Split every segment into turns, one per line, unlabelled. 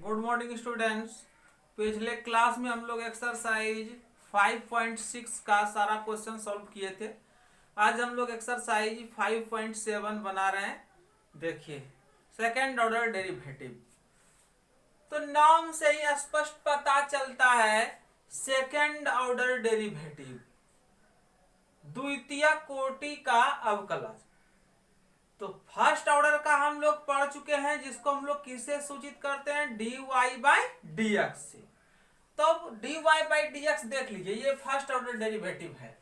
Good morning students. पिछले class में हम लोग एक्सरसाइज 5.6 का सारा क्वेश्चन सॉल्व किए थे। आज हम लोग एक्सरसाइज 5.7 बना रहे हैं। देखिए, सेकेंड ऑर्डर डेरिवेटिव। तो नाम से ही स्पष्ट पता चलता है सेकेंड ऑर्डर डेरिवेटिव द्वितीय कोटि का अवकलज। तो फर्स्ट ऑर्डर का हम लोग पढ़ चुके हैं, जिसको हम लोग किससे सूचित करते हैं, dy बाई डी एक्स से। तो dy बाई डी एक्स देख लीजिए, ये फर्स्ट ऑर्डर डेरिवेटिव है।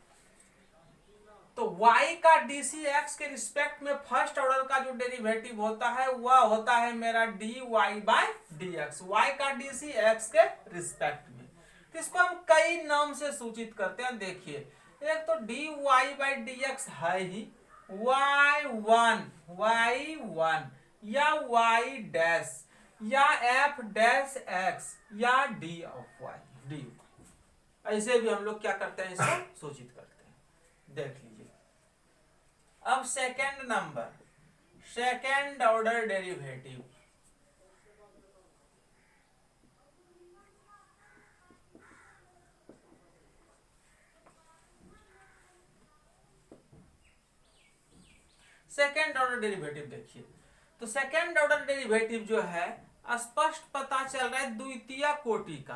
तो y का dc x के रिस्पेक्ट में फर्स्ट ऑर्डर का जो डेरिवेटिव होता है वह होता है मेरा dy by d x, y का dc x के रिस्पेक्ट में। तो इसको हम कई नाम से सूचित करते हैं। देखिए, एक तो dy बाई डी एक्स है ही, y1 या y डैश या f डैश x या d ऑफ y dy, ऐसे भी हम लोग क्या करते हैं, इसको सूचित करते हैं। देख लीजिए, अब second number, second order derivative. Second order derivative देखिए, तो सेकेंड ऑर्डर डेरिवेटिव जो है स्पष्ट पता चल रहा है द्वितीय कोटि का।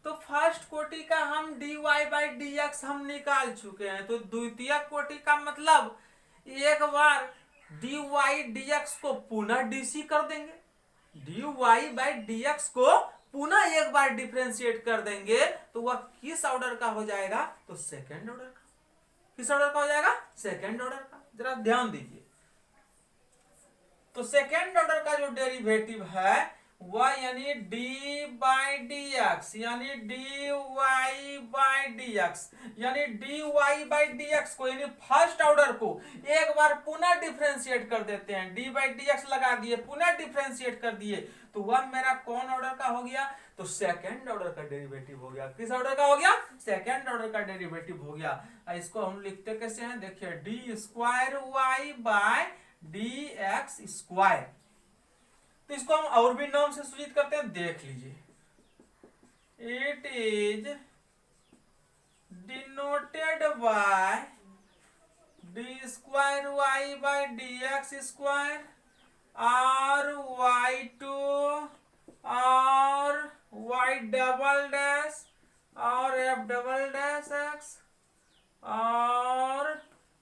तो फर्स्ट कोटि का हम dy बाई डी एक्स हम निकाल चुके हैं। तो द्वितीय कोटि का मतलब एक बार dy dx को पुनः dc कर देंगे, dy बाई डी एक्स को पुनः एक बार डिफरेंशिएट कर देंगे, तो वह किस ऑर्डर का हो जाएगा, तो सेकेंड ऑर्डर का। किस ऑर्डर का हो जाएगा, सेकेंड ऑर्डर का। जरा ध्यान दीजिए, तो सेकेंड ऑर्डर का जो डेरिवेटिव है वह यानी d बाई डी एक्स यानी dy बाई डी एक्स यानी dy बाई डी एक्स को यानी फर्स्ट ऑर्डर को एक बार पुनः डिफरेंशिएट कर देते हैं। d बाई डी एक्स लगा दिए, पुनः डिफरेंशिएट कर दिए, तो वह मेरा कौन ऑर्डर का हो गया, तो सेकेंड ऑर्डर का डेरिवेटिव हो गया। किस ऑर्डर का हो गया, सेकेंड ऑर्डर का डेरिवेटिव हो गया। इसको हम लिखते कैसे हैं, देखिए, d square y by d x square. तो इसको हम और भी नाम से सूचित करते हैं, देख लीजिए, it is denoted by d square y by d x square और वाई टू और वाई डबल डैश और एफ डबल डैश एक्स और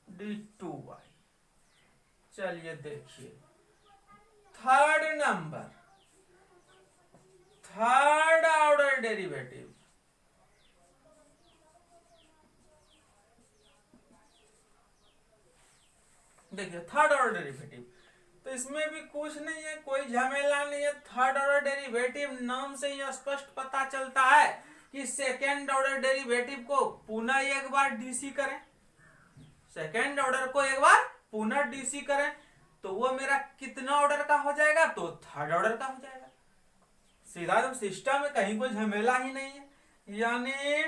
डी टू वाई। चलिए देखिए, third number, third order derivative. देखिए, थर्ड ऑर्डर डेरिवेटिव, तो इसमें भी कुछ नहीं है, कोई झमेला नहीं है। थर्ड ऑर्डर डेरिवेटिव नाम से ही स्पष्ट पता चलता है कि सेकेंड ऑर्डर डेरिवेटिव को पुनः एक बार डीसी करें, सेकेंड ऑर्डर को एक बार पुनः डीसी करें, तो वो मेरा कितना ऑर्डर का हो जाएगा, तो थर्ड ऑर्डर का हो जाएगा। सीधा एकदम सिस्टम में कहीं कोई झमेला ही नहीं है। यानी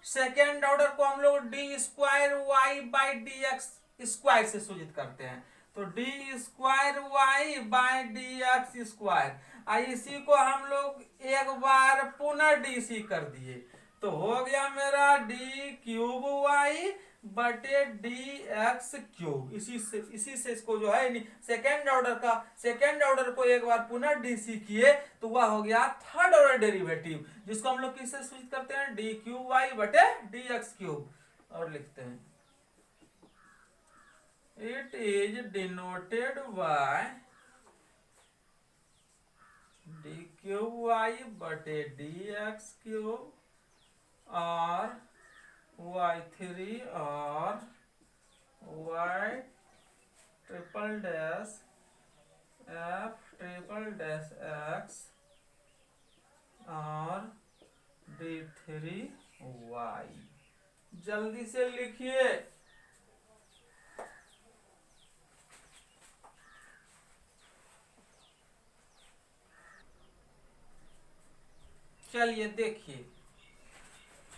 सेकेंड ऑर्डर को हम लोग d square y by d x square से सूचित करते हैं। तो d square y by d x square, इसी को हम लोग एक बार पुनः डीसी कर दिए, तो हो गया मेरा डी क्यूब वाई बटे डी एक्स क्यूब। इसी से इसको जो है सेकेंड ऑर्डर का, सेकेंड ऑर्डर को एक बार पुनः डीसी किए, तो वह हो गया थर्ड ऑर्डर डेरिवेटिव, जिसको हम लोग किससे सूचित करते हैं, डी क्यूब वाई बटे डी एक्स क्यूब। और लिखते हैं, it is denoted by d cube y बटे डी एक्स क्यूब और y3 और y triple dash f triple dash x और d3y। जल्दी से लिखिए, चलिए देखिए,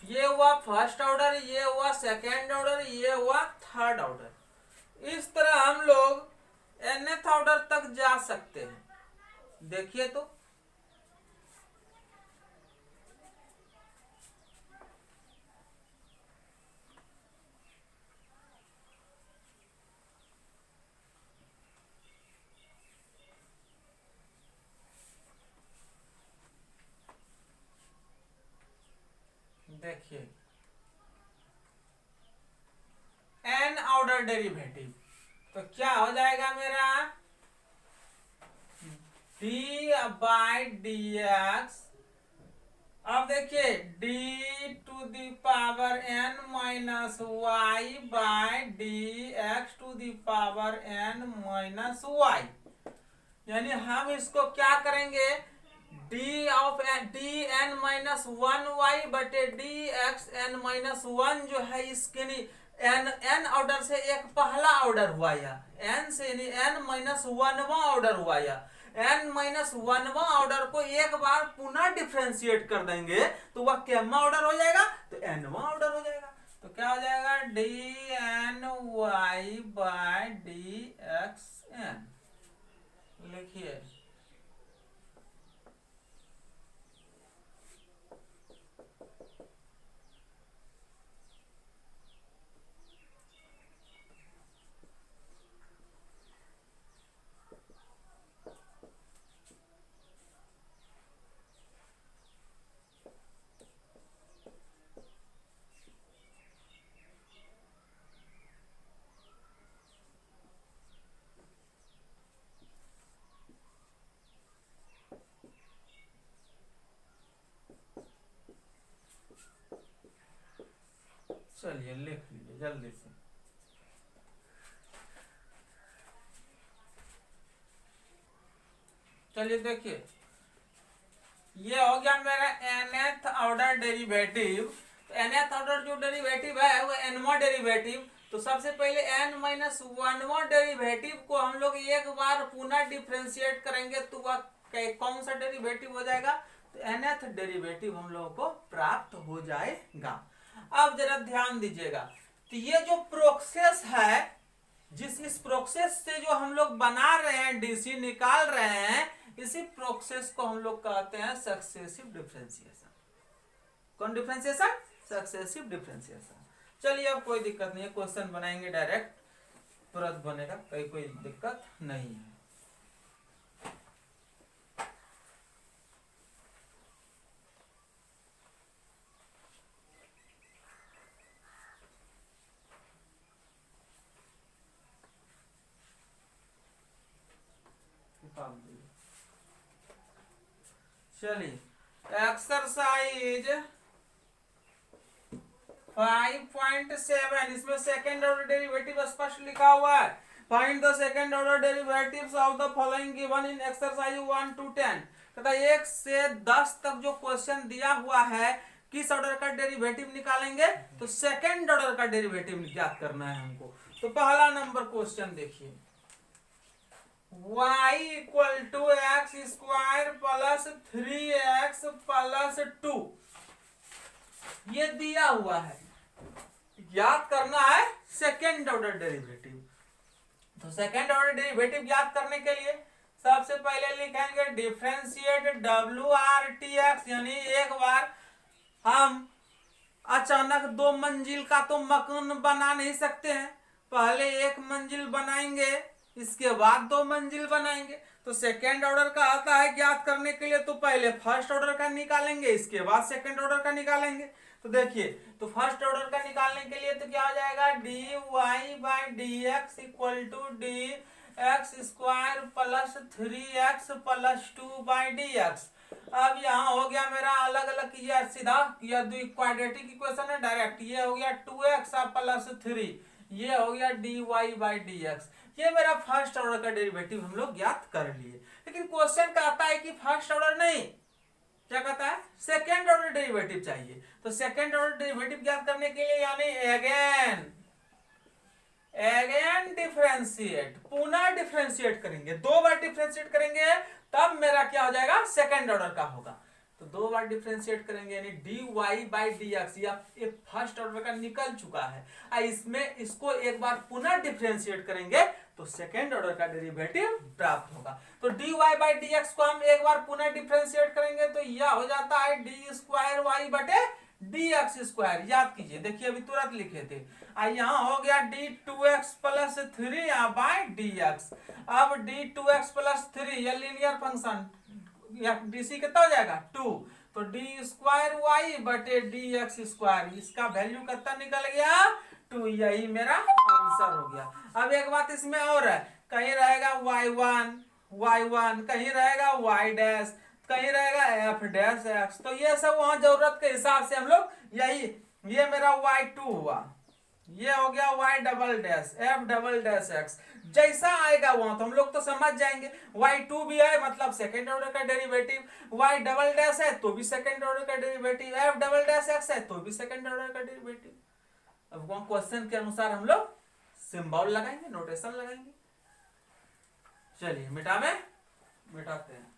ये हुआ फर्स्ट ऑर्डर, ये हुआ सेकेंड ऑर्डर, ये हुआ थर्ड ऑर्डर। इस तरह हम लोग nth ऑर्डर तक जा सकते हैं। देखिए, तो देखिए n ऑर्डर डेरिवेटिव, तो क्या हो जाएगा मेरा d बाई डी एक्स। अब देखिए d to the power n minus y by d x to the power n minus y, यानी हम इसको क्या करेंगे, d of d n minus one y बटे d x n minus one जो है इसके एन एन ऑर्डर से एक पहला ऑर्डर हुआ यह एन से एन माइनस वनवा ऑर्डर हुआ यह एन माइनस वनवा ऑर्डर को एक बार पुनः डिफ्रेंशिएट कर देंगे तो वह केमा ऑर्डर हो जाएगा, तो एनवा ऑर्डर हो जाएगा। तो क्या हो जाएगा d n y by d x n, लिखिए चलिए लिख लीजिए जल्दी से। चलिए देखिए ये हो गया मेरा nth ऑर्डर डेरिवेटिव। तो nth ऑर्डर जो डेरिवेटिव है वो nवा डेरिवेटिव, तो सबसे पहले n माइनस वनवा डेरिवेटिव को हम लोग एक बार पुनः डिफ्रेंशिएट करेंगे तो वह कौन सा डेरिवेटिव हो जाएगा, तो nth डेरिवेटिव हम लोगों को प्राप्त हो जाएगा। अब जरा ध्यान दीजिएगा, तो ये जो प्रोसेस है इस प्रोसेस से जो हम लोग बना रहे हैं डीसी निकाल रहे हैं, इसी प्रोसेस को हम लोग कहते हैं सक्सेसिव डिफरेंशिएशन। कौन डिफरेंशिएशन, सक्सेसिव डिफरेंशिएशन। चलिए अब कोई दिक्कत नहीं है, क्वेश्चन बनाएंगे डायरेक्ट तुरंत बनेगा, कोई दिक्कत नहीं है। चलिए एक्सरसाइज 5.7 इसमें सेकेंड ऑर्डर डेरिवेटिव स्पष्ट लिखा हुआ है। Find the second order derivatives of the following given in exercise 1 to 10। कहता 1 से 10 तक जो क्वेश्चन दिया हुआ है किस ऑर्डर का डेरिवेटिव निकालेंगे, तो सेकेंड ऑर्डर का डेरिवेटिव ज्ञात करना है हमको। तो पहला नंबर क्वेश्चन देखिए, y equal to x square plus 3x plus 2 ये दिया हुआ है, याद करना है सेकेंड ऑर्डर डेरिवेटिव। तो सेकेंड ऑर्डर डेरिवेटिव याद करने के लिए सबसे पहले लिखेंगे डिफरेंशिएट WRTX, यानी एक बार हम अचानक 2 मंजिल का तो मकान बना नहीं सकते हैं, पहले 1 मंजिल बनाएंगे इसके बाद 2 मंजिल बनाएंगे। तो सेकेंड ऑर्डर का आता है ज्ञात करने के लिए, तो पहले फर्स्ट ऑर्डर का निकालेंगे इसके बाद सेकेंड ऑर्डर का निकालेंगे। तो देखिए तो फर्स्ट ऑर्डर का निकालने के लिए तो क्या हो जाएगा d y by d x equal to d x square plus 3x plus 2 by d x. अब यहाँ हो गया मेरा अलग अलग किया सीधा, यह क्वाड्रेटिक इक्वेशन है डायरेक्ट, ये हो गया 2x प्लस 3, ये हो गया d y by d x. ये मेरा फर्स्ट ऑर्डर का डेरिवेटिव हम लोग ज्ञात कर लिए। लेकिन क्वेश्चन कहता है कि फर्स्ट ऑर्डर नहीं, क्या कहता है सेकेंड ऑर्डर डेरिवेटिव चाहिए। तो सेकेंड ऑर्डर डेरिवेटिव ज्ञात करने के लिए यानी अगेन डिफरेंशिएट, पुनः डिफरेंशिएट करेंगे, 2 बार डिफरेंशिएट करेंगे तब मेरा क्या हो जाएगा सेकेंड ऑर्डर का होगा। तो 2 बार डिफरेंशिएट करेंगे यानी d y by d x, या फर्स्ट ऑर्डर का निकल चुका है, इसमें इसको एक बार पुनः डिफरेंशिएट करेंगे तो सेकेंड ऑर्डर का डेरिवेटिव प्राप्त होगा। तो d y by d x को हम एक बार पुनः डिफरेंशिएट करेंगे तो यह हो जाता है डी स्क्वायर वाई बटे डी एक्स स्क्वायर। याद कीजिए, देखिए अभी तुरंत लिखे थे, यहाँ हो गया D 2x plus 3 by d x. अब डी 2x प्लस 3 यह लीनियर फंक्शन, डीसी कितना हो जाएगा 2, तो डी स्क्वायर वाई बटे डी एक्स स्क्वायर, इसका वैल्यू कितना निकल गया 2। यही मेरा आंसर हो गया। अब एक बात इसमें और है, कहीं रहेगा y1 कहीं रहेगा y डैश, कहीं रहेगा f डैश x, तो ये सब वहां जरूरत के हिसाब से हम लोग यही, ये मेरा y2 हुआ, ये हो गया y double dash f double dash x, जैसा आएगा वहां तो हम लोग तो समझ जाएंगे। y2 भी है मतलब सेकंड ऑर्डर का डेरिवेटिव, y डबल डैश है तो भी सेकंड ऑर्डर का derivative, f double dash x है तो भी सेकंड ऑर्डर का डेरिवेटिव। अब वहां क्वेश्चन के अनुसार हम लोग सिंबल लगाएंगे, नोटेशन लगाएंगे। चलिए मिटाते हैं।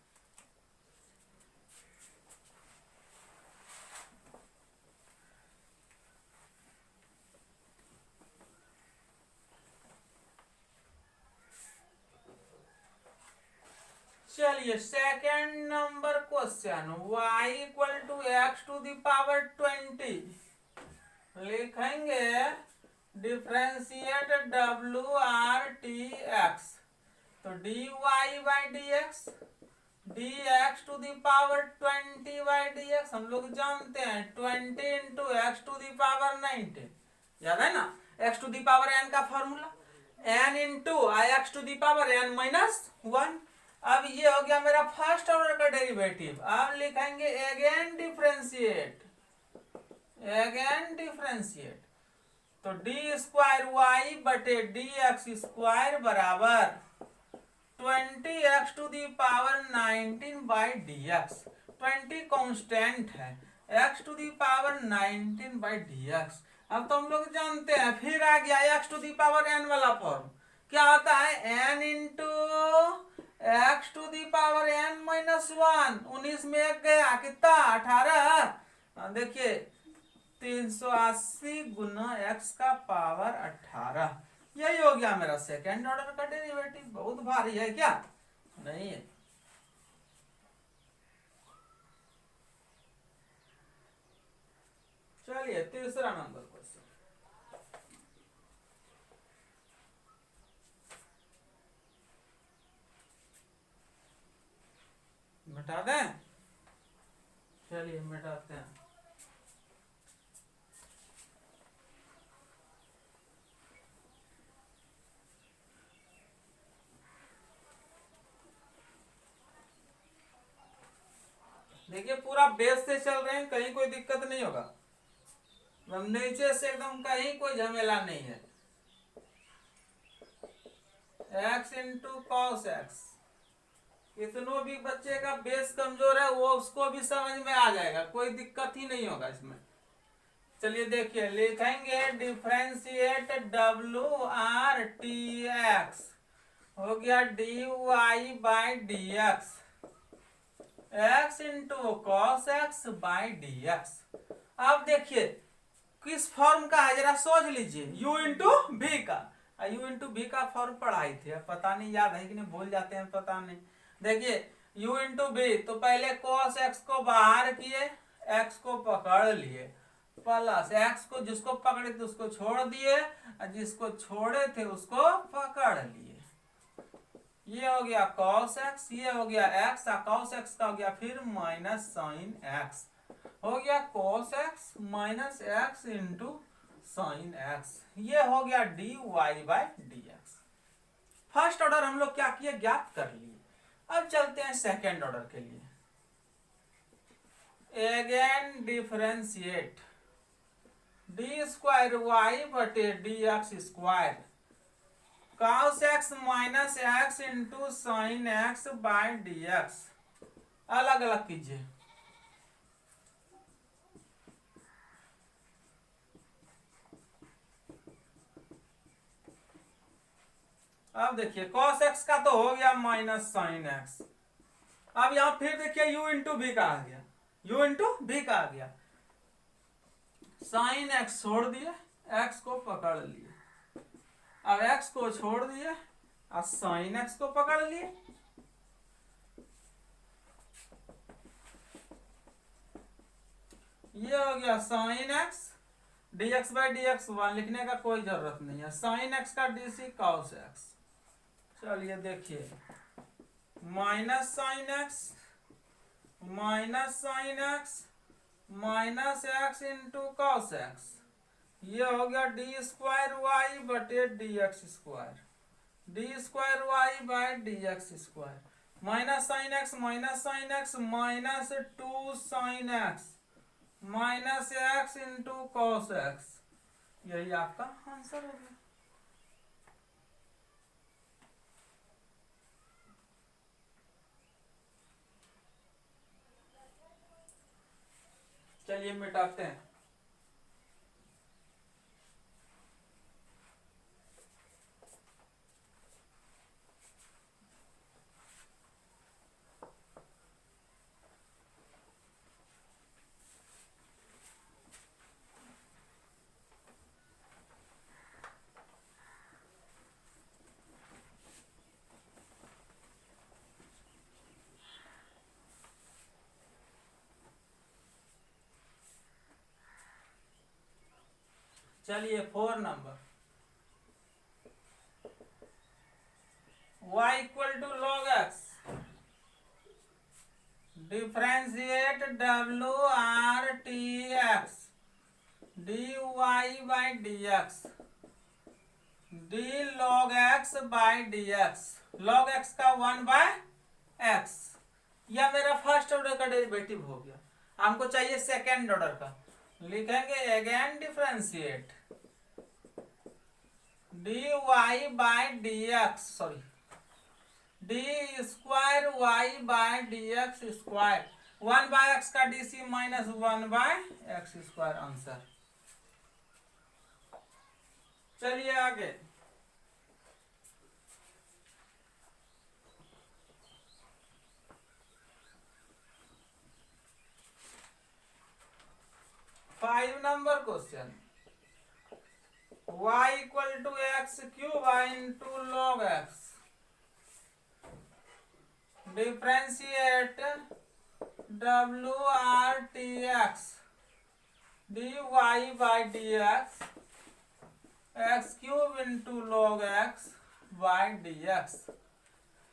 चलिए second number question, y equal to x to the power 20 लिखेंगे differentiate w r t x, तो dy by d x d x to the power 20 by d x, हम लोग जानते हैं 20 into x to the power 90, याद है ना x to the power n का फॉर्मूला, n इंटू आई x to the power n minus 1। अब ये हो गया मेरा फर्स्ट ऑर्डर का डेरिवेटिव। अब लिखेंगे अगेन डिफरेंशिएट, तो डी स्क्वायर वाई बटे डी एक्स स्क्वायर बराबर 20x to the power 19 by d x, 20 constant है, x to the power 19 by d x. अब तो हम लोग जानते हैं, फिर आ गया x to the power n वाला फॉर्म, क्या होता है n into x to the power n minus 1, 19 में एक गया कितना 18, देखिए 380 गुना x का पावर 18, यही हो गया मेरा सेकेंड ऑर्डर का डेरिवेटिव। बहुत भारी है क्या? नहीं है। चलिए तीसरा नंबर क्वेश्चन, मिटा दें। चलिए मिटाते हैं। देखिए पूरा बेस से चल रहे हैं, कहीं कोई दिक्कत नहीं होगा, नीचे से एकदम कहीं कोई झमेला नहीं है। x इंटू कॉस एक्स, इतनों भी बच्चे का बेस कमजोर है वो उसको भी समझ में आ जाएगा, कोई दिक्कत ही नहीं होगा इसमें। चलिए देखिए लिखेंगे differentiate w r t x, हो गया dy by d x, x into cos x by d x. अब देखिए किस फॉर्म का है जरा सोच लीजिए, u इंटू भी का, u इंटू भी का फॉर्म पढ़ाई थी, अब पता नहीं याद है कि नहीं, भूल जाते हैं पता नहीं। देखिए u इंटू भी, तो पहले cos x को बाहर किए, x को पकड़ लिए, प्लस x को जिसको पकड़े थे उसको छोड़ दिए, और जिसको छोड़े थे उसको पकड़ लिए। ये हो गया cos x, ये हो गया x, cos x का हो गया फिर माइनस साइन x, हो गया cos x minus x into sine x, ये हो गया dy by dx। First order हम लोग क्या किए, ज्ञात कर लिए। अब चलते हैं सेकेंड ऑर्डर के लिए। Again differentiate d square y बटे d x square, cos x minus x into sine x by d x, अलग अलग कीजिए। अब देखिए cos x का तो हो गया माइनस साइन x, अब यहां फिर देखिए u इंटू भी का आ गया, u इंटू भी का आ गया, साइन x छोड़ दिए, x को पकड़ लिए, अब x को छोड़ दिए और साइन x को पकड़ लिए। ये हो गया sine x, dx by dx 1 लिखने का कोई जरूरत नहीं है, साइन x का dc cos x। चलिए देखिए minus sine x minus sine x minus x into cos x, ये हो गया डी स्क्वायर वाई बटे d x square, d square y by d x square, minus sine x minus two sine x minus x into cos x, यही आपका answer हो गया। चलिए मिटाते हैं। चलिए 4 नंबर, y equal to log x, differentiate डब्ल्यू R T x d y by d x d log x by d x, log x का 1 बाय एक्स, यह मेरा फर्स्ट ऑर्डर का डेरिवेटिव हो गया। हमको चाहिए सेकेंड ऑर्डर का, लिखेंगे again differentiate d y by d x, sorry d square y by d x square, 1 by x का DC minus 1 by x square answer. चलिए आगे, five number question, y equal to x cube into log x, differentiate डब्ल्यू R T x d y by d x x cube into log x by d x,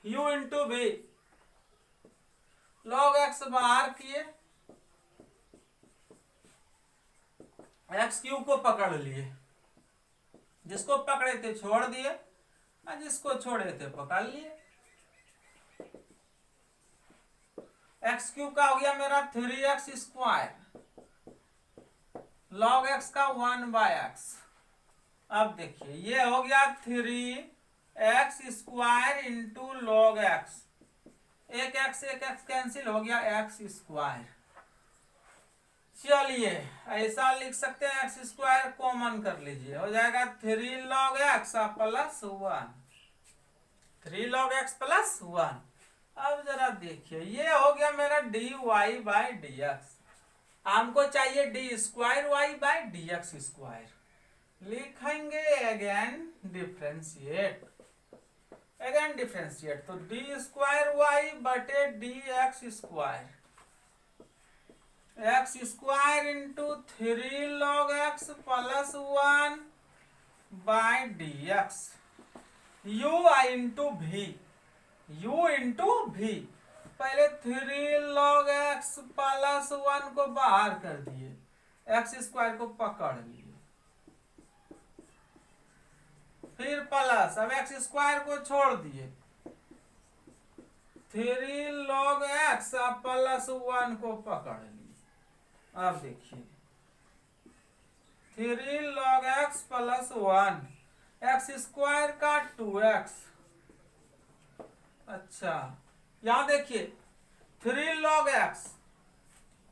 u into भी, log x बाहर किए, x cube को पकड़ लिए, जिसको पकड़े थे छोड़ दिए और जिसको छोड़े थे पकड़ लिए। एक्स क्यूब का हो गया मेरा 3x स्क्वायर, लॉग एक्स का 1 बाय एक्स। अब देखिए ये हो गया 3x square into log x, एक एक्स कैंसिल हो गया एक्स स्क्वायर। चलिए ऐसा लिख सकते हैं, एक्स स्क्वायर कॉमन कर लीजिए, हो जाएगा 3 log x plus 1, 3 log x plus 1। अब जरा देखिए ये हो गया मेरा d y by d x, हमको चाहिए d square y by d x square, लिखेंगे अगेन डिफ्रेंशिएट, तो डी स्क्वायर वाई बटे d x square, x square into 3 log x plus 1 by d x, u into v, u into v, पहले 3 log x plus 1 को बाहर कर दिए, x square को पकड़ लिए, फिर प्लस, अब एक्स स्क्वायर को छोड़ दिए, 3 लॉग एक्स प्लस 1 को पकड़ लिए। अब देखिए 3 log x plus 1, x square का 2x, अच्छा यहां देखिए 3 log x,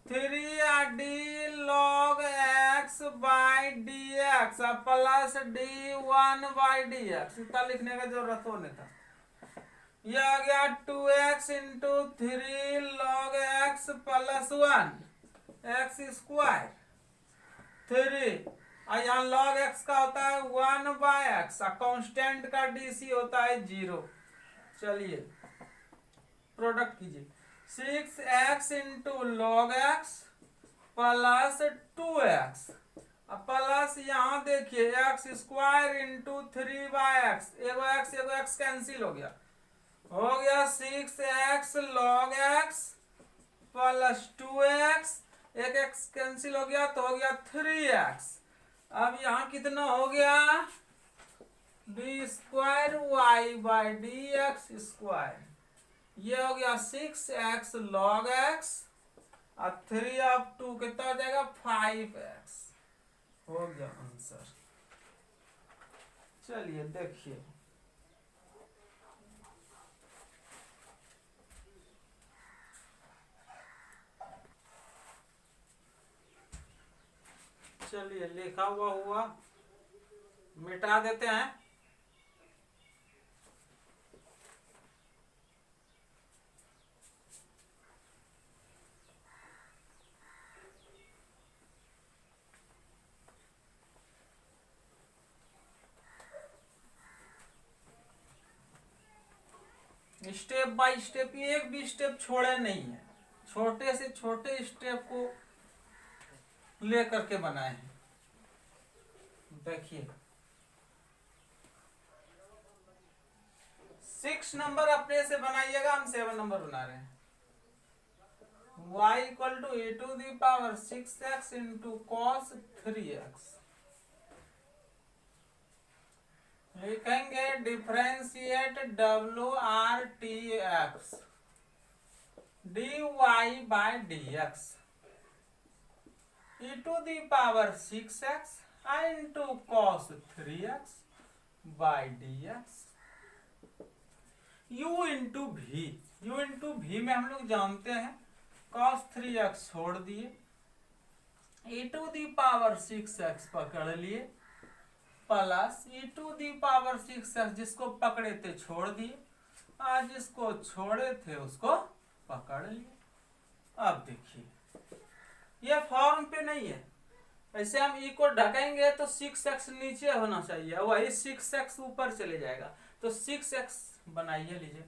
3 D log x by d x plus D 1 by d x, इतना लिखने का जरूरत हो नहीं था। यह आ गया 2x into 3 log x plus 1 x square 3, और यहाँ लॉग एक्स का होता है 1 बाय एक्स, कांस्टेंट का डीसी होता है 0। चलिए प्रोडक्ट कीजिए, 6x into log x plus 2x plus यहाँ देखिए x square into 3 by x, एगो एक्स कैंसिल हो गया 6x log x plus 2x, एक x कैंसिल हो गया तो हो गया 3x। अब यहाँ कितना हो गया, b square y by d x square, ये हो गया 6x log x और 3/2 कितना हो जाएगा 5x। हो गया आंसर। चलिए देखिए, चलिए लिखा हुआ मिटा देते हैं। स्टेप बाय स्टेप, एक भी स्टेप छोड़े नहीं है, छोटे से छोटे स्टेप को लेकर के बनाए हैं। देखिए 6 नंबर अपने से बनाइएगा, हम 7 नंबर बना रहे हैं। y equal to e to the power 6x into cos 3x। लिखेंगे differentiate WRTX dy by dx e to the power 6x into cos 3x by dx। u into v, u into v में हम लोग जानते हैं cos 3x छोड़ दिए, e to the power 6x पकड़ लिए, plus e to the power 6x जिसको पकड़े थे छोड़ दिए, और जिसको छोड़े थे उसको पकड़ लिए। अब देखिए ये फॉर्म पे नहीं है, ऐसे हम e को ढकेंगे तो 6x नीचे होना चाहिए, वही 6x ऊपर चले जाएगा, तो 6x बनाइए लीजिए।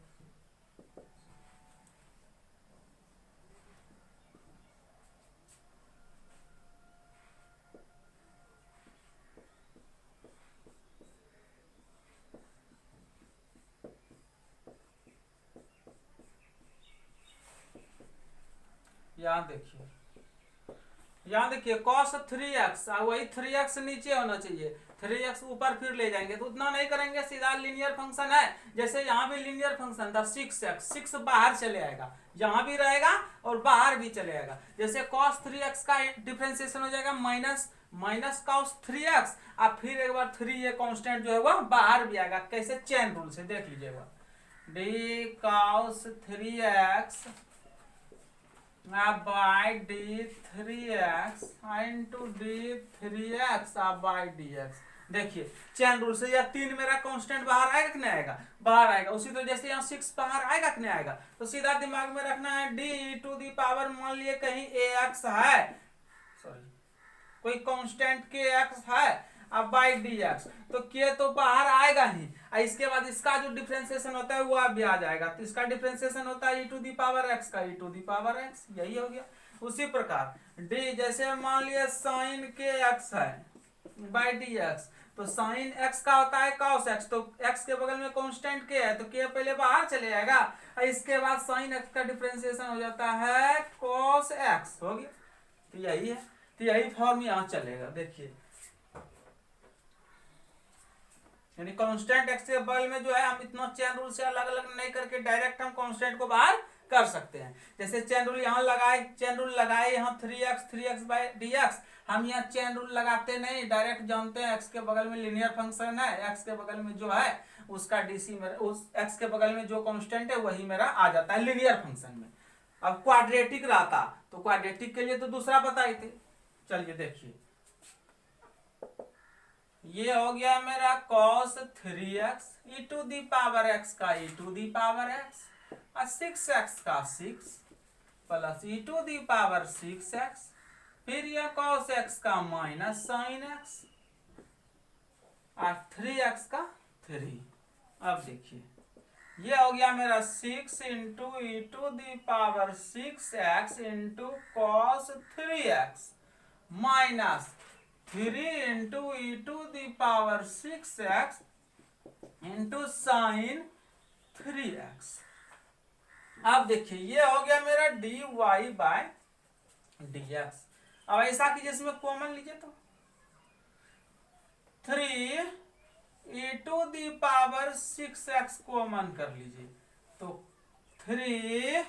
यहाँ देखिए cos 3x, वही 3x नीचे होना चाहिए, 3x ऊपर फिर ले जाएंगे तो उतना नहीं करेंगे, सीधा लीनियर फंक्शन है। जैसे यहाँ भी लीनियर फंक्शन था 6x, 6 बाहर चले आएगा, यहाँ भी रहेगा और बाहर भी चले आएगा। जैसे cos 3x का डिफरेंशिएशन हो जाएगा माइनस cos 3x, और फिर एक बार 3 ये कांस्टेंट जो है वह बाहर भी आएगा। कैसे, चेन रूल से देख लीजिएगा, d cos 3x by d3x into d3x by dx। देखिए चेन रूल से यह 3 मेरा कांस्टेंट बाहर आएगा कि नहीं आएगा, बाहर आएगा। उसी तरह जैसे यहाँ 6 बाहर आएगा कि नहीं आएगा, तो सीधा दिमाग में रखना है d टू दी पावर, मान लिए कहीं ax है, सॉरी कोई कांस्टेंट kx है, अब बाई dx, तो k तो बाहर आएगा ही, इसके बाद इसका जो डिफरेंशिएशन होता है वो भी आ जाएगा, तो इसका डिफरेंशिएशन होता है e to the power x का e to the power x, यही हो गया। उसी प्रकार d, जैसे मान लिया साइन kx है बाई dx, तो साइन x का होता है cos x, तो x के बगल में कांस्टेंट k है तो k पहले बाहर चले जाएगा, इसके बाद साइन x का डिफरेंशिएशन हो जाता है cos x, हो गया। तो यही है, तो यही फॉर्म यहाँ चलेगा। देखिए यानी कांस्टेंट x के बगल में जो है हम इतना चेन रूल से अलग अलग नहीं करके डायरेक्ट हम कांस्टेंट को बाहर कर सकते हैं। जैसे चेन रूल यहाँ लगाए, चेन रूल लगाए यहाँ 3x बाई dx, हम यहाँ चेन रूल लगाते नहीं, डायरेक्ट जानते हैं x के बगल में लीनियर फंक्शन है, x के बगल में जो है उसका डीसी मेरा, उस x के बगल में जो कांस्टेंट है वही मेरा आ जाता है लीनियर फंक्शन में। अब क्वाड्रेटिक रहता तो क्वाड्रेटिक के लिए तो दूसरा बताए थे। चलिए देखिए, ये हो गया मेरा cos 3x e to the power x का e to the power x और 6x का 6 plus e to the power 6x, फिर यह cos x का माइनस साइन x और 3x का 3। अब देखिए ये हो गया मेरा 6 into e to the power 6x into cos 3x minus 3 into e to the power 6x into sine 3x। अब देखिए ये हो गया मेरा dy बाय dx। अब ऐसा कीजिए इसमें कॉमन लीजिए तो 3e⁻6x कॉमन कर लीजिए तो 3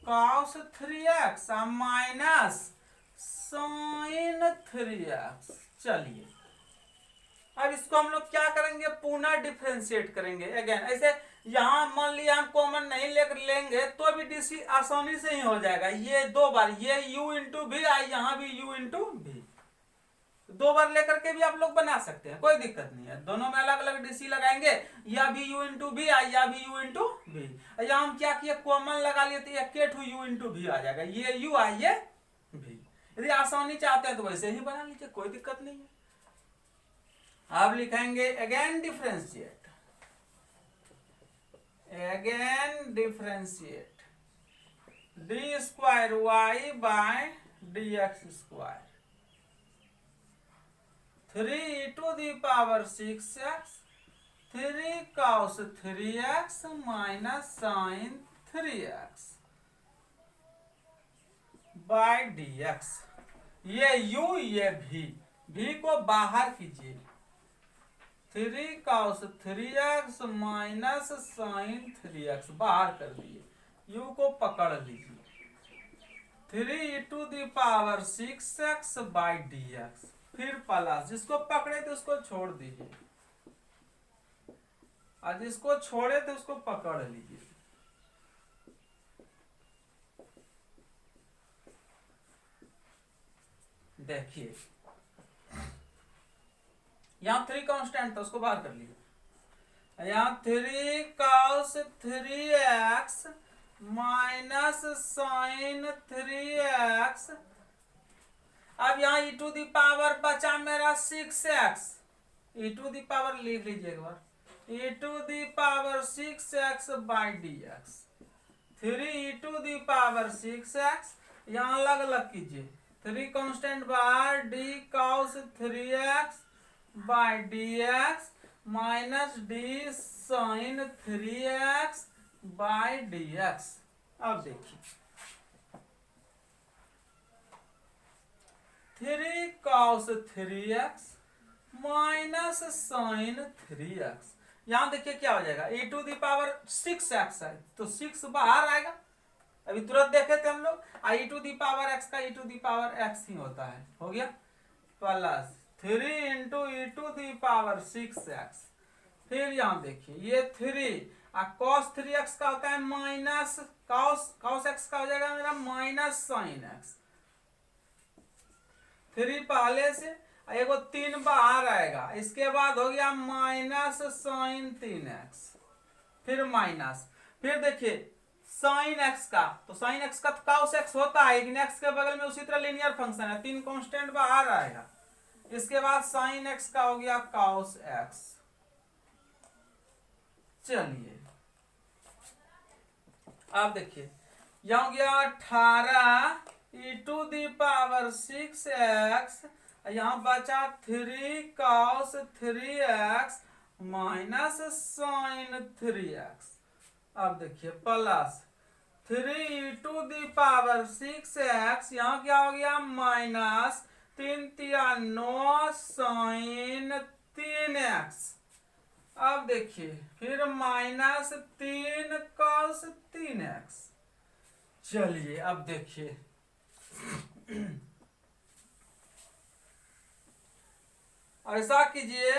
cos 3x minus sin 3x। चलिए अब इसको हम लोग क्या करेंगे, पुनः डिफ्रेंशिएट करेंगे अगेन। ऐसे यहां मान लिया हम कॉमन नहीं लेंगे तो भी डीसी आसानी से ही हो जाएगा। ये दो बार ये u इंटू भी आई, यहाँ भी u इंटू भी, दो बार लेकर के भी आप लोग बना सकते हैं, कोई दिक्कत नहीं है। दोनों में अलग अलग डीसी लगाएंगे, या भी u इंटू भी आई या भी u इंटू भी। यहाँ हम क्या किए, कॉमन लगा लिए तो एक u इंटू भी आ जाएगा, ये u आई ये भी। यदि आसानी चाहते हैं तो वैसे ही बना लीजिए, कोई दिक्कत नहीं है। अब लिखेंगे again differentiate, again differentiate d square y by d x square 3e⁻6x 3 cos 3x minus sin 3x by dx। ये u ये v को बाहर कीजिए, 3 cos 3x minus sin 3x बाहर कर दिए, u को पकड़ लीजिए 3e⁻6x बाई dx, फिर प्लस, जिसको पकड़े थे उसको छोड़ दीजिए और जिसको छोड़े थे उसको पकड़ लीजिए। देखिए यहां 3 कांस्टेंट था, उसको बाहर कर लीजिए। यहां 3 cos 3x minus sin 3x। अब यहाँ e⁻ बचा मेरा 6x, e⁻ लिख लीजिए एक बार, e⁻6x बाई dx 3e⁻6x। यहाँ अलग अलग कीजिए, 3 कांस्टेंट बाहर, d cos 3x by dx minus d sin 3x by dx। अब देखिए 3 cos 3x minus sin 3x। यहां देखिए क्या हो जाएगा, e⁻6x है तो 6 बाहर आएगा, अभी तुरंत देखे थे हम लोग, e⁻x का e⁻x ही होता है, हो गया प्लस 3 इंटू e⁻6x। फिर यहां देखिए ये 3 cos 3x का होता है माइनस cos x का हो जाएगा मेरा माइनस sin x। 3 पहले से, एगो 3 बाहर आएगा, इसके बाद हो गया माइनस sin 3x, फिर माइनस, फिर देखिए sin x का, तो sin x का तो cos x होता है, लेकिन x के बगल में उसी तरह लीनियर फंक्शन है, 3 कांस्टेंट बाहर आएगा, इसके बाद sin x का हो गया cos x। चलिए अब देखिए यहां हो गया 18 e⁻6x, यहां बचा 3 cos 3x minus sin 3x। अब देखिए प्लस 3 e⁻6x, यहां क्या हो गया माइनस 3 तिया 9 sin 3x। अब देखिए फिर माइनस 3 cos 3x। चलिए अब देखिए ऐसा कीजिए,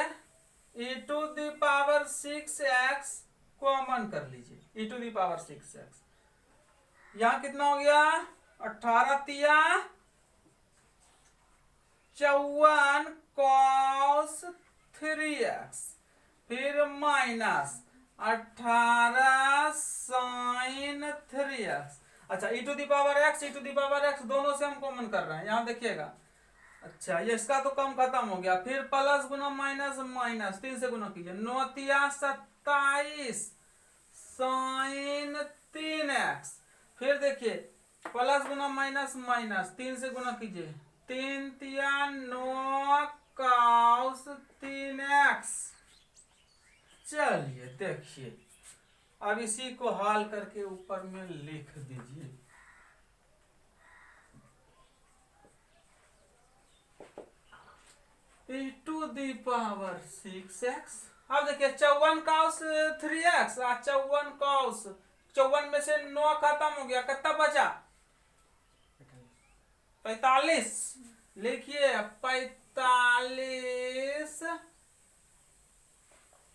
e⁻6x कॉमन कर लीजिए, e⁻6x यहां कितना हो गया 18 तिया 54 cos 3x, फिर माइनस 18 sin 3x। अच्छा e⁻x दोनों से हम कॉमन कर रहे हैं, यहां देखिएगा। अच्छा ये इसका तो कम खत्म हो गया, फिर प्लस गुना माइनस माइनस 3 से गुना कीजिए, 9 तिया 27 sin 3x। फिर देखिए प्लस गुना माइनस माइनस 3 से गुना कीजिए, 3 तिया 9 cos 3x। चलिए देखिए अब इसी को हल करके ऊपर में लिख दीजिए। e⁻⁶x। अब देखिए 54 cos 3x, 54 cos, 54 में से 9 खत्म हो गया, कितना बचा 45। लिखिए 45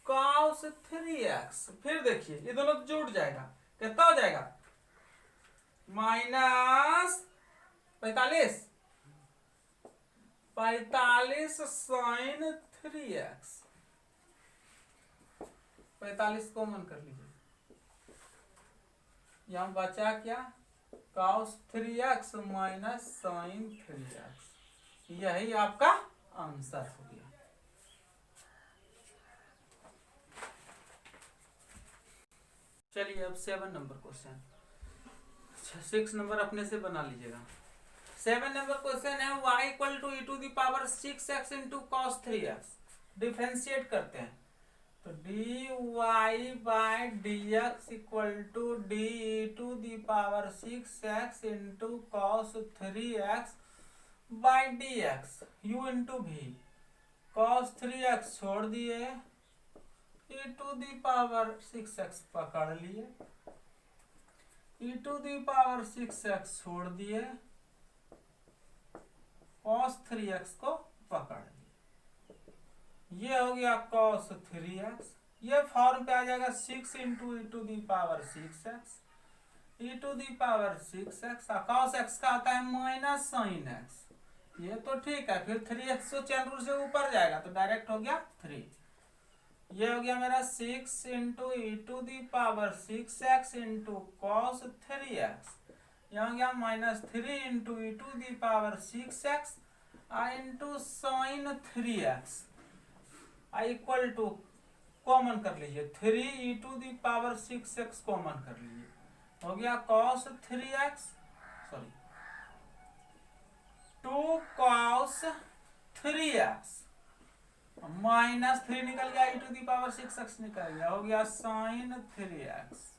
cos 3x। फिर देखिए ये दोनों जुड़ जाएगा, कितना हो जाएगा -45 sin 3x। 45 कॉमन कर लीजिए, यहां बचा क्या cos 3x minus sin 3x। यही आपका आंसर हो गया। चलिए अब 7 नंबर क्वेश्चन। 6 नंबर अपने से बना लीजिएगा। 7 नंबर क्वेश्चन है y equal to e⁻⁶x into cos 3x। डिफ्रेंशिएट करते हैं तो dy/dx equal to d⁻⁶x into cos 3x by dx u into v। cos 3x छोड़ दिए, e⁻⁶x पकड़ लिए, e⁻⁶x छोड़ दिए, cos 3x को पकड़ लिए। ये हो गया cos 3x। ये फॉर्म पे आ जाएगा 6 into e⁻⁶x। e⁻⁶x cos x का होता है माइनस sin x। ये तो ठीक है, फिर 3x तो चैन रूल से ऊपर जाएगा तो डायरेक्ट हो गया 3। ये हो गया मेरा 6 into e⁻⁶x into cos 3x। यहाँ गया -3 into e⁻⁶x into sin 3x equal to common कर लीजिए 3 e⁻⁶x कॉमन कर लीजिए, हो गया cos 3x, sorry 2 cos 3x -3 निकल गया, e⁻⁶x निकल गया, हो गया sin 3x।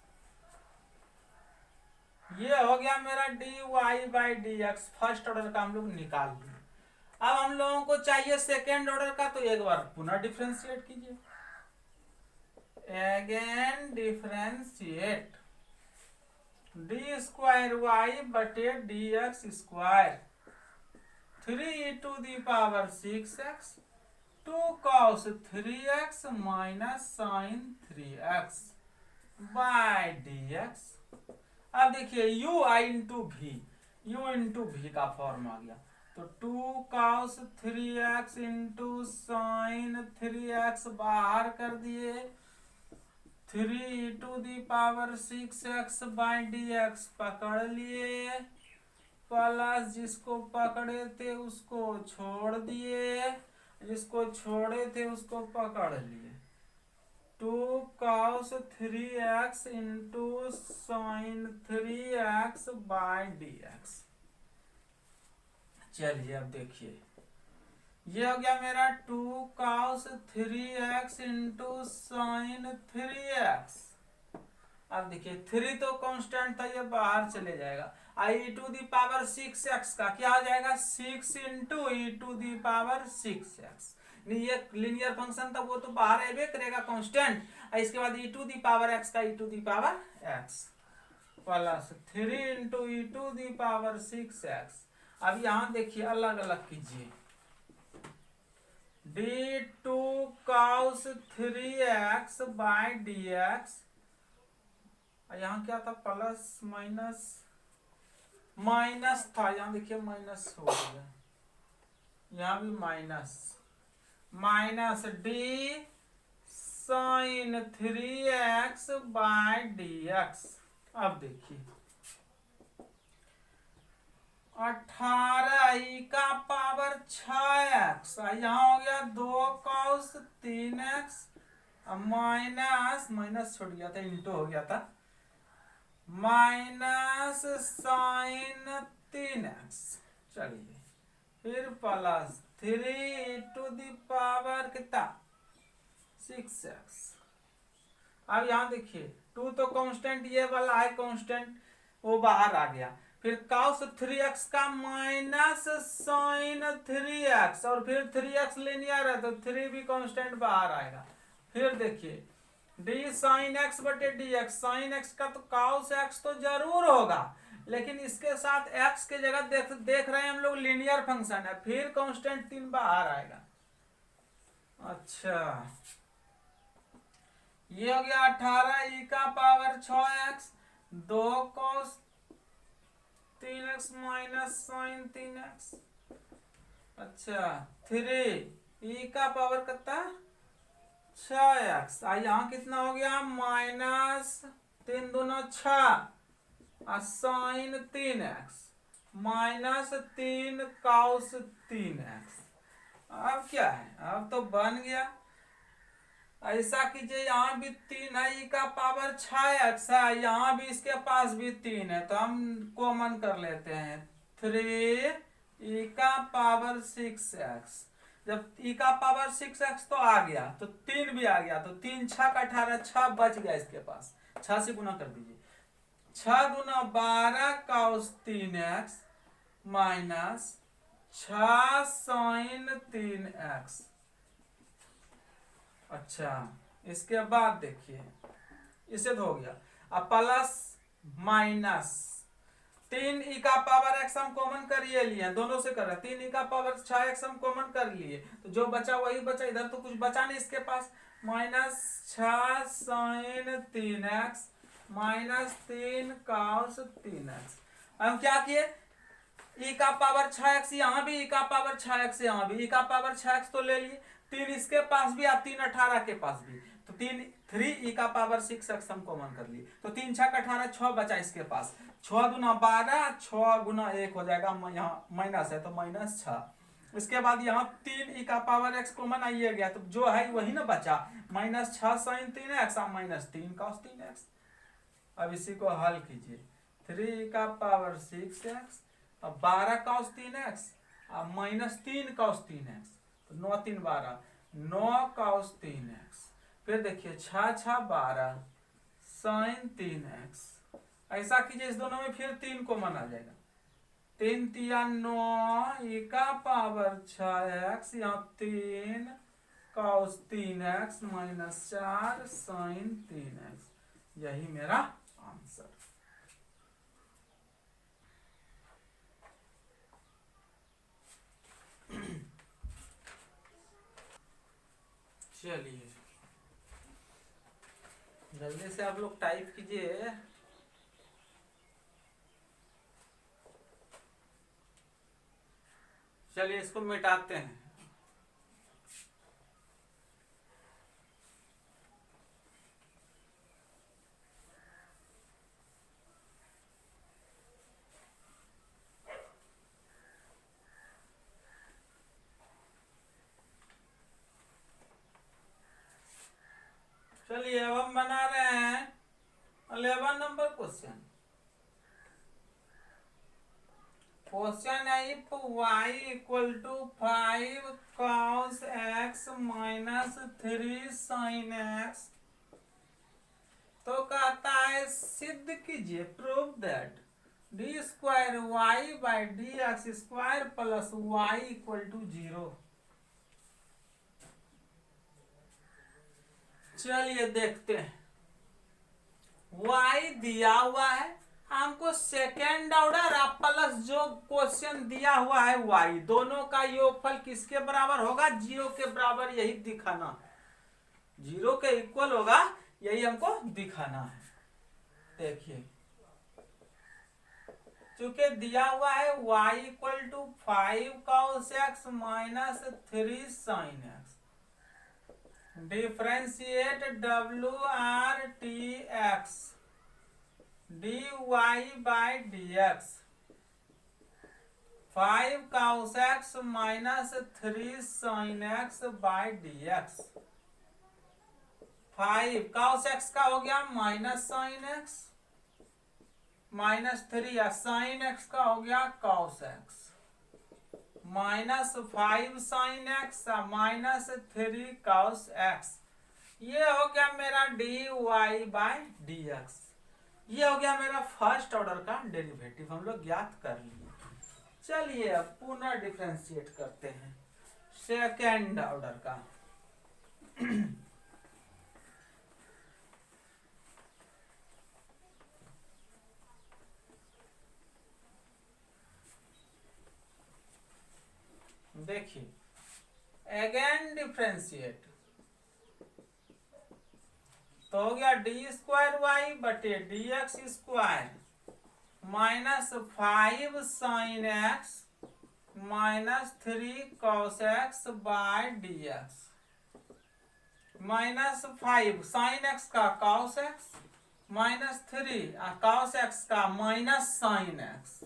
ये हो गया मेरा dy/dx। फर्स्ट ऑर्डर का हम लोग निकाल दिए। अब हम लोगों को चाहिए सेकेंड ऑर्डर का, तो एक बार पुनः डिफरेंशिएट कीजिए। Again differentiate d²y/dx², 3e⁻⁶x 2 cos 3x minus sin 3x by dx। अब देखिए u इंटू v का फॉर्म आ गया, तो 2 cos 3x into sin 3x बाहर कर दिए, 3e⁻⁶x बाई dx पकड़ लिए, प्लस जिसको पकड़े थे उसको छोड़ दिए, जिसको छोड़े थे उसको पकड़ लिए, 2 cos 3x into sin 3x by dx। चलिए अब देखिए ये हो गया मेरा 2 cos 3x into sin 3x। अब देखिए 3 तो कांस्टेंट था, ये बाहर चले जाएगा। e⁻⁶x का क्या हो जाएगा 6 इंटू e⁻⁶x। नहीं ये लीनियर फंक्शन था, वो तो बाहर आवे करेगा कांस्टेंट। इसके बाद e⁻x का e⁻x प्लस 3 इंटू e⁻⁶x। अब यहाँ देखिए अलग अलग कीजिए, d2 cos 3x by dx। यहाँ क्या था प्लस माइनस था, यहाँ देखिए माइनस हो गया, यहाँ भी minus d sin 3x by dx। अब देखिए 18e⁻⁶x, यहाँ हो गया 2 cos 3x माइनस छूट गया था, इंटू हो गया था, माइनस sin 3x। चलिए फिर प्लस 3e⁻कितना 6x। अब यहाँ देखिए 2 तो कांस्टेंट ये वाला है कांस्टेंट, वो बाहर आ गया। फिर cos 3x का माइनस साइन 3x, और फिर 3x लीनियर है तो 3 भी कांस्टेंट बाहर आएगा। फिर देखिए डी साइन एक्स बटे डी एक्स, साइन एक्स का तो cos x तो जरूर होगा, लेकिन इसके साथ x के जगह देख रहे हैं हम लोग लीनियर फंक्शन है, फिर कांस्टेंट 3 बाहर आएगा। अच्छा ये हो गया 18 e का power 6x, 2 cos 3x minus sign 3x। अच्छा 3 e का पावर कितना 6x, यहाँ कितना हो गया माइनस 3 दूना 6 sine 3x minus 3 cos 3x। अब क्या है, अब तो बन गया। ऐसा कीजिए यहाँ भी 3 है, e का पावर 6x है, यहाँ भी इसके पास भी 3 है, तो हम कॉमन कर लेते हैं 3 e का पावर 6x। जब e का पावर 6x तो आ गया तो 3 भी आ गया, तो 3 6 का 18, 6 बच गया इसके पास, 6 से गुना कर दीजिए, 6 दूना 12 cos 3x minus 6 sine 3x। अच्छा इसके बाद देखिए इसे तो हो गया, अब प्लस माइनस 3 e का पावर x हम कॉमन कर लिए, दोनों से कर रहे, 3 e का पावर 6x हम कॉमन कर लिए, तो जो बचा वही बचा, इधर तो कुछ बचा नहीं इसके पास, minus 6 sine 3x minus 3 cos 3x। हम क्या किए, e का पावर 6x यहाँ भी, e का पावर 6x यहाँ भी, e का पावर 6x तो ले लिए, 3 इसके पास भी और 3 18 के पास भी, तो 3 e का पावर 6x हम कॉमन कर लिए, तो 3 6 का 18, 6 बचा इसके पास, 6 दूना 12, 6 गुना 1 हो जाएगा, यहाँ माइनस है तो माइनस 6। इसके बाद यहाँ 3 e का पावर x कॉमन आइए गया, तो जो है वही ना बचा, माइनस 6 साइन 3x और माइनस 3 cos 3x। अब इसी को हल कीजिए, 3 e का पावर 6x और 12 cos 3x और माइनस 3 cos 3x, तो 9 3 12, 9 cos 3x। फिर देखिए 6 6 12 साइन 3x। ऐसा कीजिए इस दोनों में, फिर 3 कॉमन आ जाएगा, 3 3 9 e का पावर 6x, यहाँ 3 cos 3x minus 4 sign 3x। यही मेरा आंसर। चलिए जल्दी से आप लोग टाइप कीजिए। चलिए इसको मिटाते हैं। चलिए अब हम बना रहे हैं 11 नंबर क्वेश्चन। क्वेश्चन है if y equal to 5 cos x minus 3 sin x, तो कहता है सिद्ध कीजिए, prove that d square y by d x square plus y equal to 0। चलिए देखते हैं, y दिया हुआ है हमको सेकेंड ऑर्डर प्लस जो क्वेश्चन दिया हुआ है y, दोनों का योगफल किसके बराबर होगा, 0 के बराबर, यही दिखाना, 0 के इक्वल होगा, यही हमको दिखाना है। देखिए चूंकि दिया हुआ है y equal to 5 cos x minus 3 sin x, differentiate WRTX dy by dx, 5 cos x minus 3 sin x by dx। 5 cos x का हो गया minus sin x, minus 3 sin x का हो गया cos x, minus 5 sin x minus 3 cos x। ये हो गया मेरा dy बाय dx। ये हो गया मेरा फर्स्ट ऑर्डर का डेरिवेटिव, हम लोग ज्ञात कर लिए। चलिए अब पुनः डिफरेंशिएट करते हैं सेकेंड ऑर्डर का। देखिए अगेन डिफरेंशिएट तो हो गया डी स्क्वायर वाई बटे d x square minus 5 sine x minus 3 cos x by d x minus 5 sine x का cos x minus 3 cos x का माइनस साइन एक्स।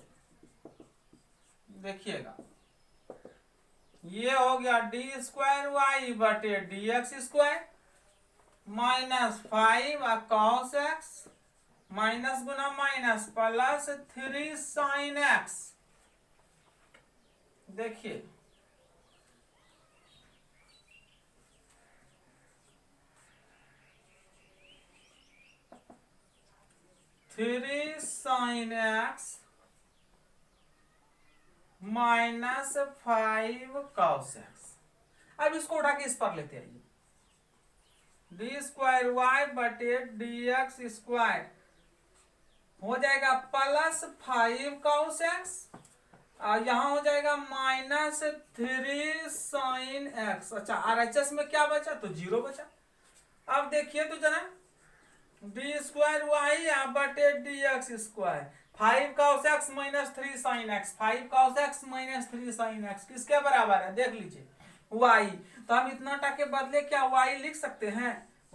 देखिएगा ये हो गया डी स्क्वायर वाई बटे d x square minus 5 cos x minus गुना minus plus 3 sine x. देखिए three sine x minus 5 cos x. अब इसको उठा के इस पर लेते आइए, डी स्क्वायर वाई बटे डी एक्स स्क्वायर हो जाएगा प्लस 5 कॉस एक्स और यहां हो जाएगा माइनस 3 साइन एक्स। अच्छा आरएचएस में क्या बचा? तो 0 बचा। अब देखिए तो जरा डी स्क्वायर वाई बटे d x square 5 cos x minus 3 sine x 5 cos x minus 3 sine x किसके बराबर है? देख लीजिए y। तो हम इतना के बदले क्या y लिख सकते हैं?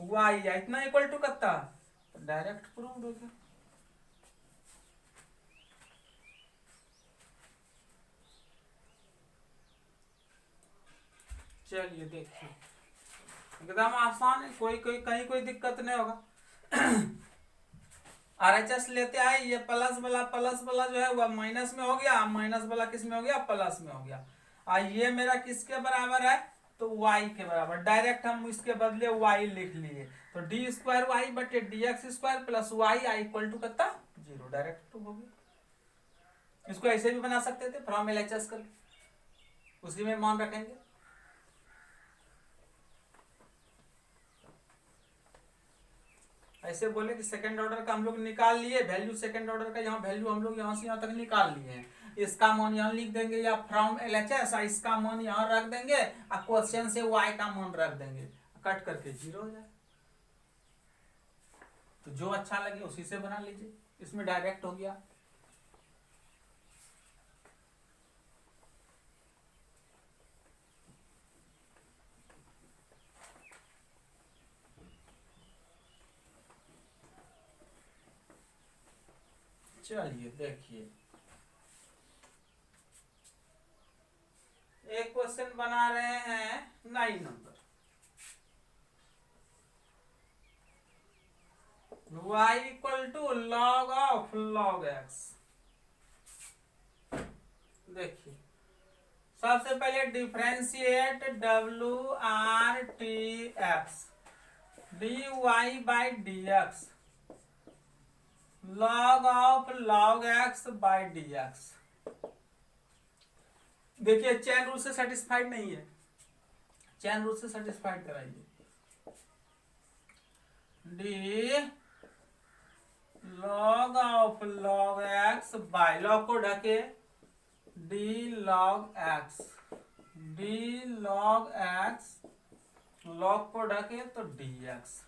y या इतना इक्वल टू कितना? डायरेक्ट प्रूव्ड हो गया। चलिए देखिए एकदम आसान है, कोई कोई कहीं कोई दिक्कत नहीं होगा। आरएचएस लेते आए, ये प्लस वाला जो है वह माइनस में हो गया, माइनस वाला किस में हो गया? प्लस में हो गया। ये मेरा किसके बराबर है? तो y के बराबर। डायरेक्ट हम इसके बदले y लिख लिए, तो डी स्क्वायर वाई बटे d x square plus y i equal to कितना? 0। डायरेक्ट तो हो गया। इसको ऐसे भी बना सकते थे, फ्रॉम एलएचएस कर उसी में मान रखेंगे। ऐसे बोले कि सेकंड ऑर्डर का हम लोग निकाल लिए वैल्यू, सेकंड ऑर्डर का यहाँ वैल्यू हम लोग यहाँ से यहाँ तक निकाल लिए हैं। इसका मान यहाँ लिख देंगे या फ्रॉम एलएचएस, इसका मान यहाँ रख देंगे और क्वेश्चन से y का मान रख देंगे, कट करके 0 हो जाए। तो जो अच्छा लगे उसी से बना लीजिए, इसमें डायरेक्ट हो गया। चलिए देखिए एक क्वेश्चन बना रहे हैं 9 number. y equal to log of log x. देखिए सबसे पहले differentiate W R T x d y by d x log of log x by d x. देखिए चैन रूल से सेटिस्फाइड नहीं है, चैन रूल से सेटिस्फाइड कराइए। D log of log x by, log को ढके d log x, d log x log को ढके तो d x,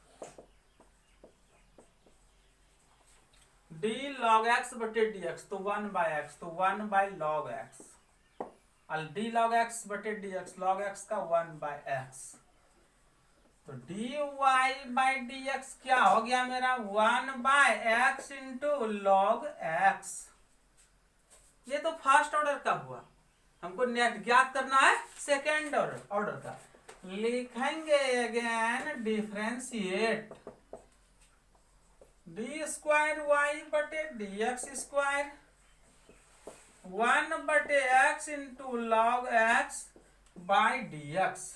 d log x बटे डी एक्स तो 1 बाय एक्स, तो 1 बाय लॉग एक्स, और डी लॉग एक्स बटे डी एक्स लॉग एक्स का 1 बाय एक्स। तो d y by d x क्या हो गया मेरा? 1 by x into log x. ये तो फर्स्ट ऑर्डर का हुआ, हमको नेट ज्ञात करना है सेकेंड ऑर्डर का। लिखेंगे again differentiate d square y बटे डी एक्स स्क्वायर 1 बटे x into log x by d x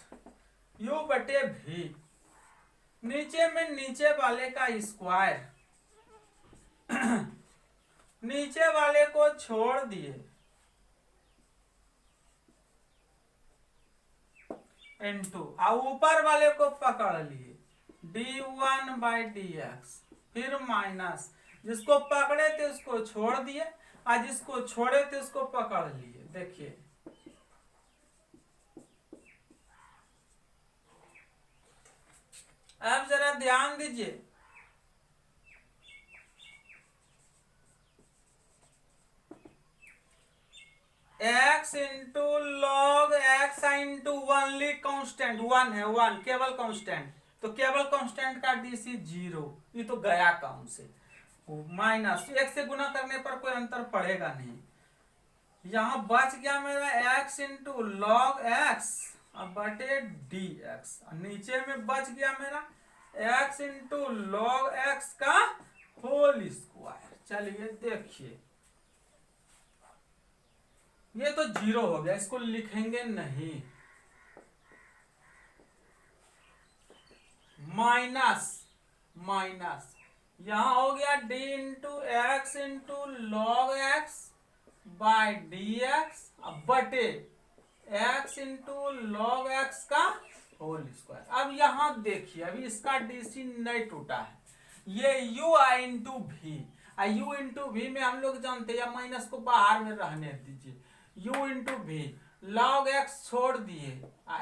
u बटे भी। नीचे में नीचे वाले का स्क्वायर नीचे वाले को छोड़ दिए इनटू और ऊपर वाले को पकड़ लिए d1/dx, फिर माइनस जिसको पकड़े थे उसको छोड़ दिए और जिसको छोड़े थे उसको पकड़ लिए। देखिए अब जरा ध्यान दीजिए, x into log x into only constant, one है, वन केवल कांस्टेंट, तो केवल कांस्टेंट का डीसी 0, ये तो गया काम से। माइनस एक से गुना करने पर कोई अंतर पड़ेगा नहीं। यहां बच गया मेरा x इंटू लॉग x बटे dx, नीचे में बच गया मेरा x इंटू लॉग x का होल स्क्वायर। चलिए देखिए ये तो 0 हो गया, इसको लिखेंगे नहीं। माइनस माइनस यहां हो गया d into x into log x by d x बटे x इंटू लॉग एक्स का होल स्क्वायर। अब यहां देखिए अभी इसका डीसी नहीं टूटा है, ये u into v, u into v में हम लोग जानते हैं, या माइनस को बाहर में रहने दीजिए, u into v log x छोड़ दिए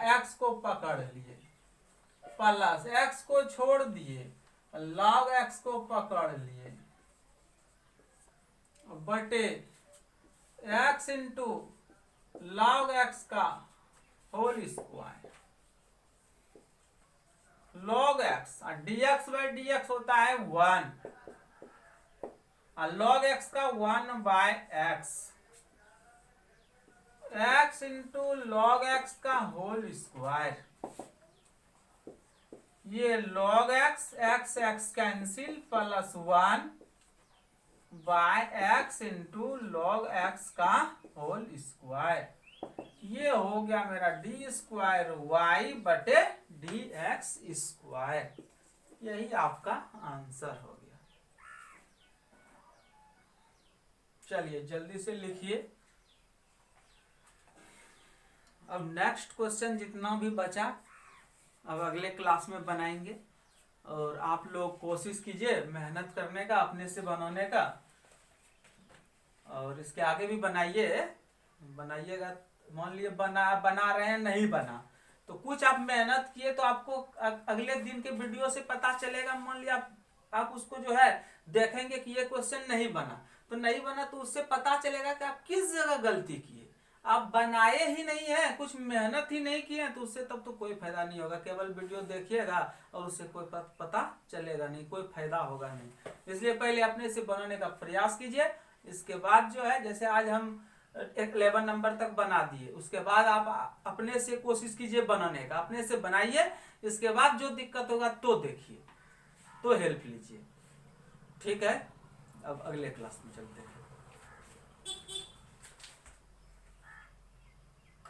x को पकड़ लिए, प्लस x को छोड़ दिए लॉग x को पकड़ लिए बटे x इंटू लॉग x का whole square, log x dx by dx होता है 1 और लॉग x का 1/x, x into log x का होल स्क्वायर, ये log x cancel plus 1/x into log x का होल स्क्वायर, ये हो गया मेरा डी स्क्वायर वाई बटे डी एक्स स्क्वायर। यही आपका आंसर हो गया। चलिए जल्दी से लिखिए। अब नेक्स्ट क्वेश्चन जितना भी बचा अब अगले क्लास में बनाएंगे, और आप लोग कोशिश कीजिए मेहनत करने का, अपने से बनाने का, और इसके आगे भी बनाइएगा। मान लिए बना रहे हैं नहीं बना तो कुछ आप मेहनत किए तो आपको अगले दिन के वीडियो से पता चलेगा। मान लिया आप उसको जो है देखेंगे कि ये क्वेश्चन नहीं बना, तो नहीं बना तो उससे पता चलेगा कि आप किस जगह गलती किए। आप बनाए ही नहीं है, कुछ मेहनत ही नहीं किए तो उससे तब तो कोई फायदा नहीं होगा। केवल वीडियो देखिएगा और उससे कोई पता चलेगा नहीं, कोई फायदा होगा नहीं। इसलिए पहले अपने से बनाने का प्रयास कीजिए। इसके बाद जो है जैसे आज हम 11 नंबर तक बना दिए, उसके बाद आप अपने से कोशिश कीजिए बनाने का, अपने से बनाइए। इसके बाद जो दिक्कत होगा तो देखिए, तो हेल्प लीजिए। ठीक है, अब अगले क्लास में चलते हैं।